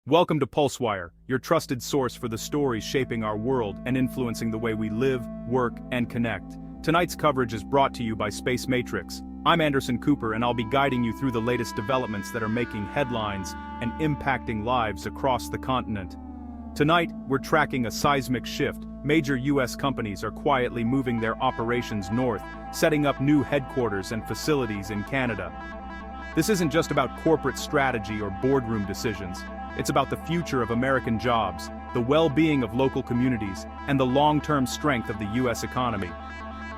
Welcome to PulseWire, your trusted source for the stories shaping our world and influencing the way we live, work, and connect. Tonight's coverage is brought to you by Space Matrix. I'm Anderson Cooper, and I'll be guiding you through the latest developments that are making headlines and impacting lives across the continent. Tonight, we're tracking a seismic shift. Major U.S. companies are quietly moving their operations north, setting up new headquarters and facilities in Canada. This isn't just about corporate strategy or boardroom decisions. It's about the future of American jobs, the well-being of local communities, and the long-term strength of the U.S. economy.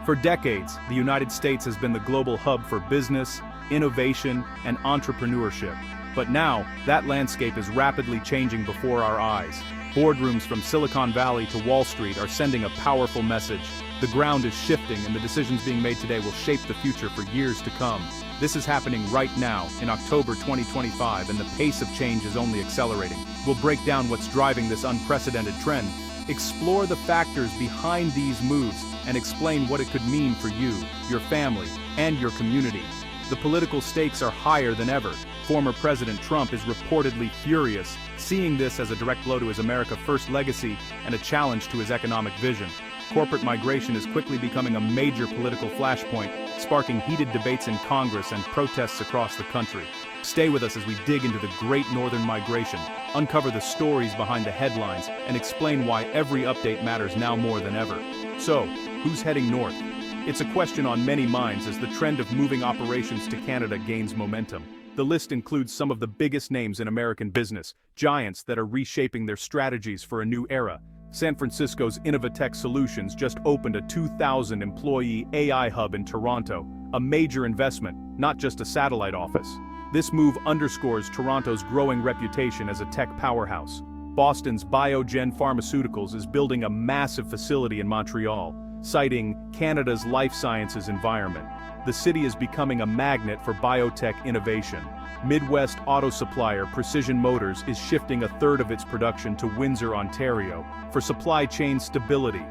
For decades, the United States has been the global hub for business, innovation, and entrepreneurship. But now, that landscape is rapidly changing before our eyes. Boardrooms from Silicon Valley to Wall Street are sending a powerful message. The ground is shifting, and the decisions being made today will shape the future for years to come. This is happening right now, in October 2025, and the pace of change is only accelerating. We'll break down what's driving this unprecedented trend, explore the factors behind these moves, and explain what it could mean for you, your family, and your community. The political stakes are higher than ever. Former President Trump is reportedly furious, seeing this as a direct blow to his America First legacy and a challenge to his economic vision. Corporate migration is quickly becoming a major political flashpoint, sparking heated debates in Congress and protests across the country. Stay with us as we dig into the Great Northern Migration, uncover the stories behind the headlines, and explain why every update matters now more than ever. So, who's heading north? It's a question on many minds as the trend of moving operations to Canada gains momentum. The list includes some of the biggest names in American business, giants that are reshaping their strategies for a new era. San Francisco's Innovatech Solutions just opened a 2,000-employee AI hub in Toronto, a major investment, not just a satellite office. This move underscores Toronto's growing reputation as a tech powerhouse. Boston's BioGen Pharmaceuticals is building a massive facility in Montreal, citing Canada's life sciences environment. The city is becoming a magnet for biotech innovation. Midwest auto supplier Precision Motors is shifting a third of its production to Windsor, Ontario, for supply chain stability.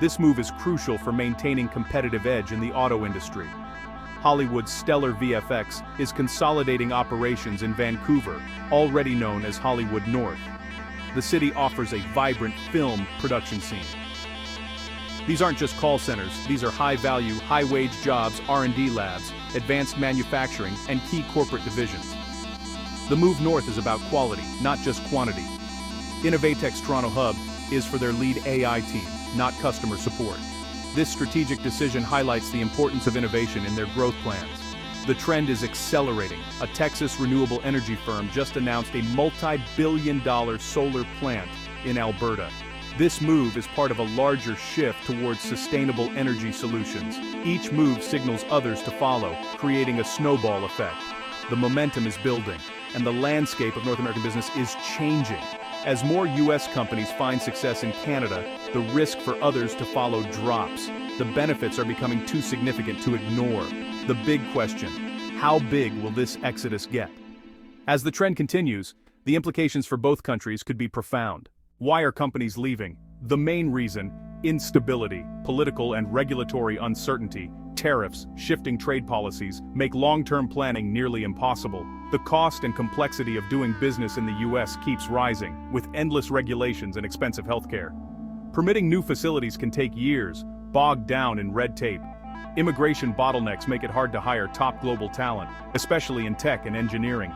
This move is crucial for maintaining competitive edge in the auto industry. Hollywood's Stellar VFX is consolidating operations in Vancouver, already known as Hollywood North. The city offers a vibrant film production scene. These aren't just call centers, these are high-value, high-wage jobs, R&D labs, advanced manufacturing, and key corporate divisions. The move north is about quality, not just quantity. Innovatech's Toronto hub is for their lead AI team, not customer support. This strategic decision highlights the importance of innovation in their growth plans. The trend is accelerating. A Texas renewable energy firm just announced a multi-billion-dollar solar plant in Alberta. This move is part of a larger shift towards sustainable energy solutions. Each move signals others to follow, creating a snowball effect. The momentum is building, and the landscape of North American business is changing. As more U.S. companies find success in Canada, the risk for others to follow drops. The benefits are becoming too significant to ignore. The big question: how big will this exodus get? As the trend continues, the implications for both countries could be profound. Why are companies leaving? The main reason: instability, political and regulatory uncertainty, tariffs, shifting trade policies make long-term planning nearly impossible. The cost and complexity of doing business in the U.S. keeps rising, with endless regulations and expensive healthcare. Permitting new facilities can take years, bogged down in red tape. Immigration bottlenecks make it hard to hire top global talent, especially in tech and engineering.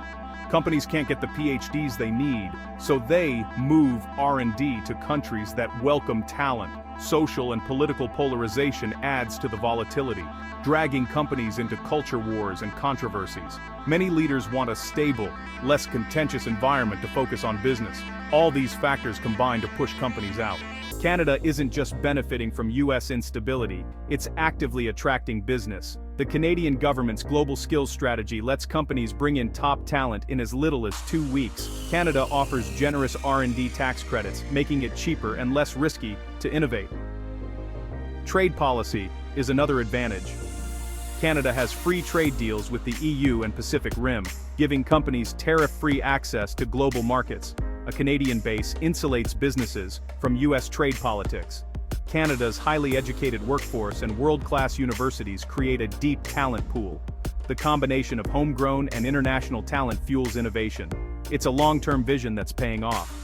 Companies can't get the PhDs they need, so they move R&D to countries that welcome talent. Social and political polarization adds to the volatility, dragging companies into culture wars and controversies. Many leaders want a stable, less contentious environment to focus on business. All these factors combine to push companies out. Canada isn't just benefiting from U.S. instability, it's actively attracting business. The Canadian government's global skills strategy lets companies bring in top talent in as little as 2 weeks. Canada offers generous R&D tax credits, making it cheaper and less risky to innovate. Trade policy is another advantage. Canada has free trade deals with the EU and Pacific Rim, giving companies tariff-free access to global markets. A Canadian base insulates businesses from U.S. trade politics. Canada's highly educated workforce and world-class universities create a deep talent pool. The combination of homegrown and international talent fuels innovation. It's a long-term vision that's paying off.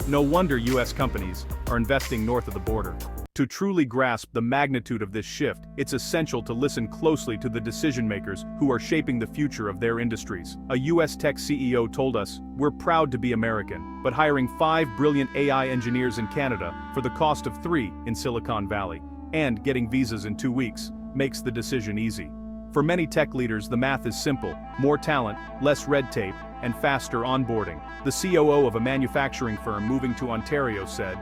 No wonder US companies are investing north of the border. To truly grasp the magnitude of this shift, it's essential to listen closely to the decision-makers who are shaping the future of their industries. A US tech CEO told us, "We're proud to be American, but hiring 5 brilliant AI engineers in Canada for the cost of 3 in Silicon Valley, and getting visas in 2 weeks, makes the decision easy." For many tech leaders, the math is simple: more talent, less red tape, and faster onboarding. The COO of a manufacturing firm moving to Ontario said,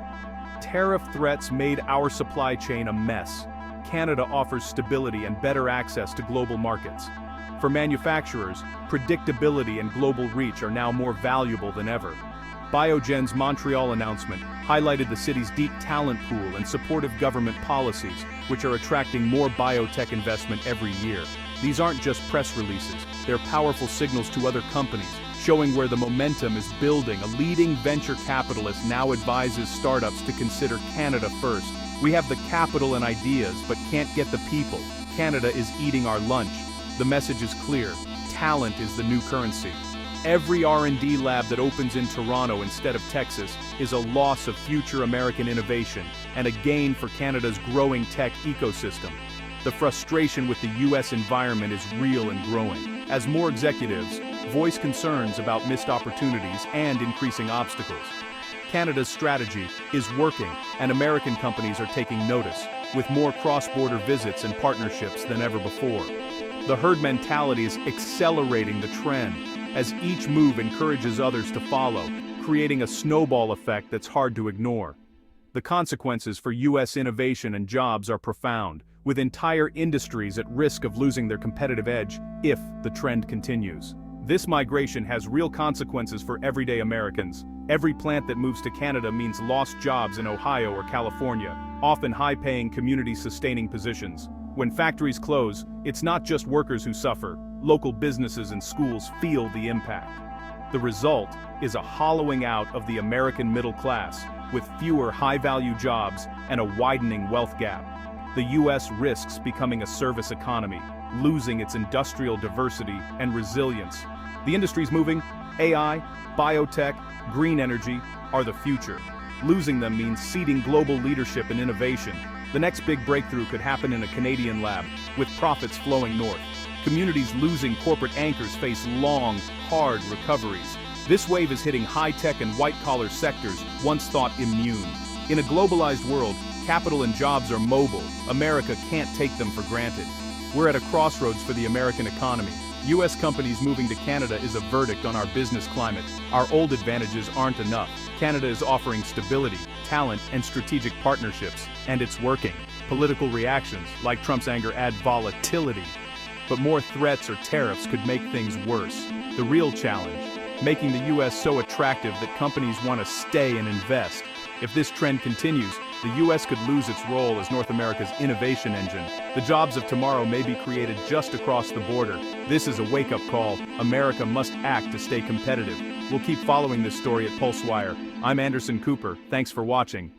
"Tariff threats made our supply chain a mess. Canada offers stability and better access to global markets. For manufacturers, predictability and global reach are now more valuable than ever." BioGen's Montreal announcement highlighted the city's deep talent pool and supportive government policies, which are attracting more biotech investment every year. These aren't just press releases, they're powerful signals to other companies, showing where the momentum is building. A leading venture capitalist now advises startups to consider Canada first. "We have the capital and ideas, but can't get the people. Canada is eating our lunch." The message is clear: talent is the new currency. Every R&D lab that opens in Toronto instead of Texas is a loss of future American innovation and a gain for Canada's growing tech ecosystem. The frustration with the US environment is real and growing, as more executives voice concerns about missed opportunities and increasing obstacles. Canada's strategy is working, and American companies are taking notice, with more cross-border visits and partnerships than ever before. The herd mentality is accelerating the trend, as each move encourages others to follow, creating a snowball effect that's hard to ignore. The consequences for US innovation and jobs are profound, with entire industries at risk of losing their competitive edge if the trend continues. This migration has real consequences for everyday Americans. Every plant that moves to Canada means lost jobs in Ohio or California, often high-paying, community-sustaining positions. When factories close, it's not just workers who suffer. Local businesses and schools feel the impact. The result is a hollowing out of the American middle class, with fewer high-value jobs and a widening wealth gap. The US risks becoming a service economy, losing its industrial diversity and resilience. The industries moving, AI, biotech, green energy, are the future. Losing them means ceding global leadership and innovation. The next big breakthrough could happen in a Canadian lab, with profits flowing north. Communities losing corporate anchors face long, hard recoveries. This wave is hitting high-tech and white-collar sectors once thought immune. In a globalized world, capital and jobs are mobile. America can't take them for granted. We're at a crossroads for the American economy. US companies moving to Canada is a verdict on our business climate. Our old advantages aren't enough. Canada is offering stability, talent, and strategic partnerships, and it's working. Political reactions, like Trump's anger, add volatility. But more threats or tariffs could make things worse. The real challenge, making the US so attractive that companies want to stay and invest. If this trend continues, the US could lose its role as North America's innovation engine. The jobs of tomorrow may be created just across the border. This is a wake-up call. America must act to stay competitive. We'll keep following this story at PulseWire. I'm Anderson Cooper. Thanks for watching.